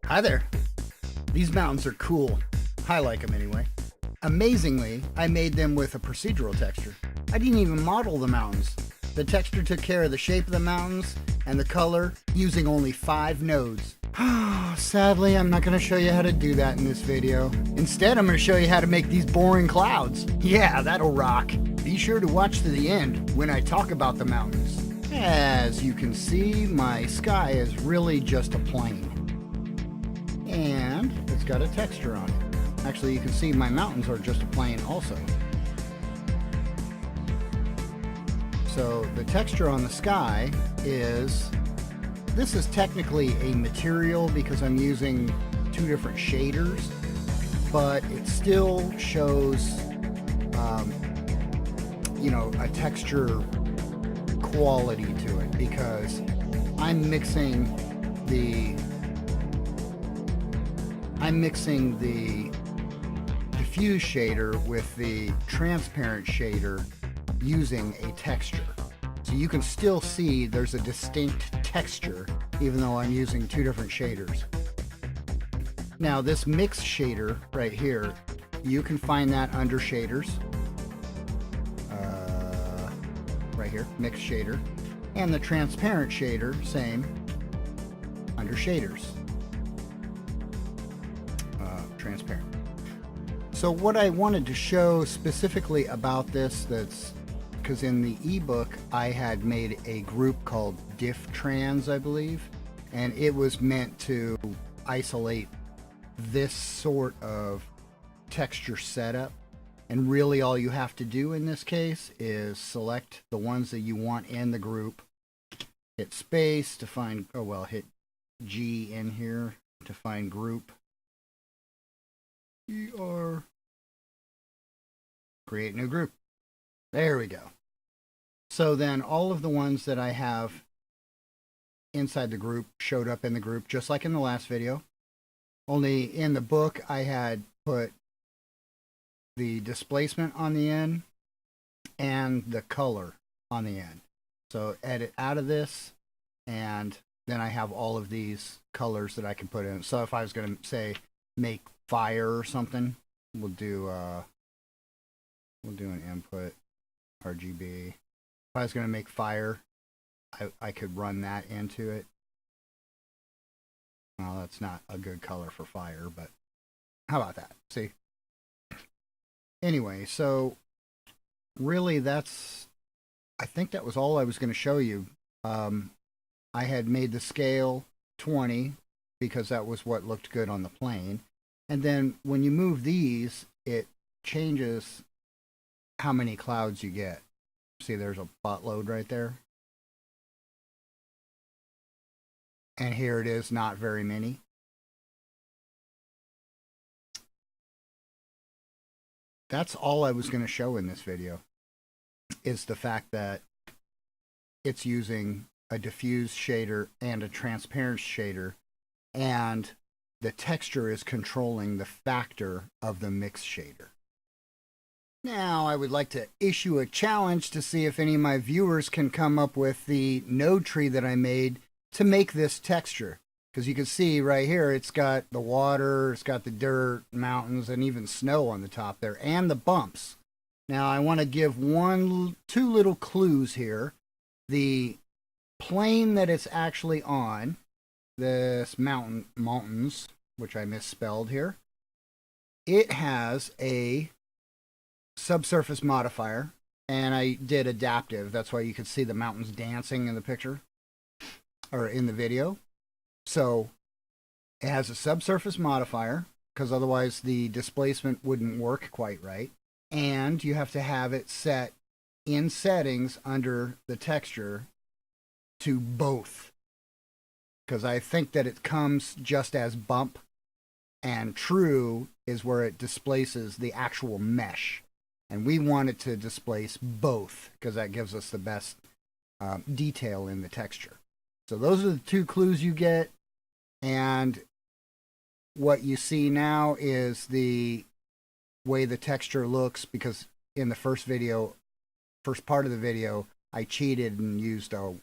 Hi there. These mountains are cool. I like them anyway. Amazingly, I made them with a procedural texture. I didn't even model the mountains. The texture took care of the shape of the mountains and the color using only 5 nodes. Sadly, I'm not going to show you how to do that in this video. Instead, I'm going to show you how to make these boring clouds. Yeah, that'll rock. Be sure to watch to the end when I talk about the mountains. As you can see, my sky is really just a plane. And it's got a texture on it. Actually, you can see my mountains are just a plane also. So the texture on the sky is, this is technically a material because I'm using 2 different shaders, but it still shows, a texture quality to it because I'm mixing the diffuse shader with the transparent shader using a texture. So you can still see there's a distinct texture even though I'm using 2 different shaders. Now this mix shader right here, you can find that under shaders. Right here, mix shader. And the transparent shader, same, under shaders. Transparent. So what I wanted to show specifically about this, that's because in the ebook I had made a group called diff trans, I believe, and it was meant to isolate this sort of texture setup. And really all you have to do in this case is select the ones that you want in the group, hit space to find, hit G in here to find group, create new group. There we go. So then all of the ones that I have inside the group showed up in the group, just like in the last video. Only in the book I had put the displacement on the end and the color on the end. So edit out of this, and then I have all of these colors that I can put in. So if I was going to say make fire or something, we'll do an input RGB. If I was going to make fire, I could run that into it. Well, that's not a good color for fire, but how about that? See? Anyway, so really I think that was all I was going to show you. I had made the scale 20 because that was what looked good on the plane. And then when you move these, it changes how many clouds you get. See, there's a buttload right there. And here it is, not very many. That's all I was going to show in this video, is the fact that it's using a diffuse shader and a transparent shader, and the texture is controlling the factor of the mix shader. Now, I would like to issue a challenge to see if any of my viewers can come up with the node tree that I made to make this texture. Because you can see right here, it's got the water, it's got the dirt, mountains, and even snow on the top there, and the bumps. Now, I want to give 2 little clues here. The plane that it's actually on, this mountains, which I misspelled here, it has a subsurface modifier, and I did adaptive. That's why you can see the mountains dancing in the picture, or in the video. So it has a subsurface modifier, because otherwise the displacement wouldn't work quite right. And you have to have it set in settings under the texture to both. Because I think that it comes just as bump, and true is where it displaces the actual mesh. And we want it to displace both, because that gives us the best detail in the texture. So those are the 2 clues you get. And what you see now is the way the texture looks, because in the first part of the video, I cheated and used a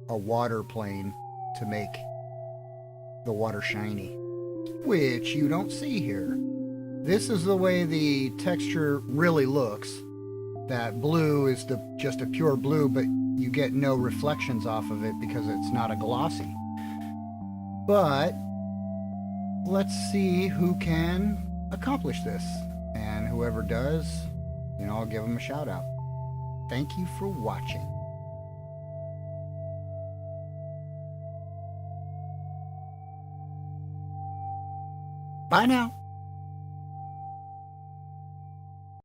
water plane to make the water shiny. which you don't see here. This is the way the texture really looks. That blue is just a pure blue, but you get no reflections off of it because it's not a glossy. But let's see who can accomplish this. And whoever does, I'll give them a shout out. Thank you for watching. Bye now.